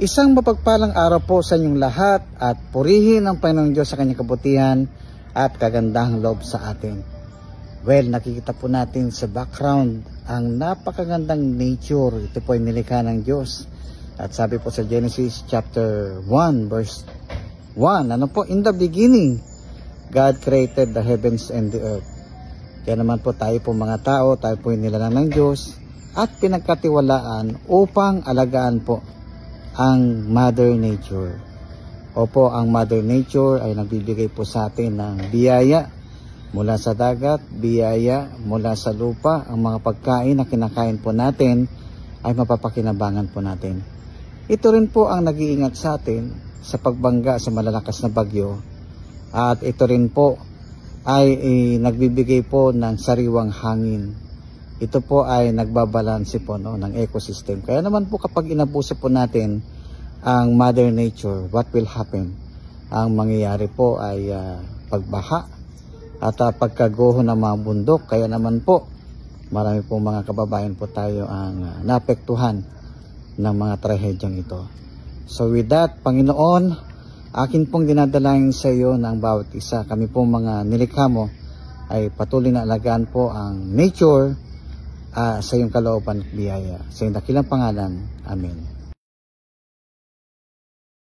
Isang mapagpalang araw po sa inyong lahat at purihin ang Panginoong Diyos sa kanyang kabutihan at kagandahang loob sa atin. Well, nakikita po natin sa background ang napakagandang nature. Ito po ay nilikha ng Diyos. At sabi po sa Genesis chapter 1 verse 1, in the beginning, God created the heavens and the earth. Kaya naman po tayo po mga tao, tayo po nilalang ng Diyos at pinagkatiwalaan upang alagaan po ang Mother Nature. Opo, ang Mother Nature ay nagbibigay po sa atin ng biyaya mula sa dagat, biyaya mula sa lupa. Ang mga pagkain na kinakain po natin ay mapapakinabangan po natin. Ito rin po ang nag-iingat sa atin sa pagbangga sa malalakas na bagyo. At ito rin po ay nagbibigay po ng sariwang hangin. Ito po ay nagbabalanse po ng ecosystem. Kaya naman po kapag inabuso po natin ang Mother Nature, what will happen? Ang mangyayari po ay pagbaha at pagkaguho ng mga bundok. Kaya naman po marami po mga kababayan po tayo ang naapektuhan ng mga trahedyang ito. So with that, Panginoon, akin pong dinadalangin sa iyo ng bawat isa. Kami po mga nilikha mo ay patuloy na alagaan po ang nature sa iyong kalooban at biyaya. Sa iyong dakilang pangalan. Amen.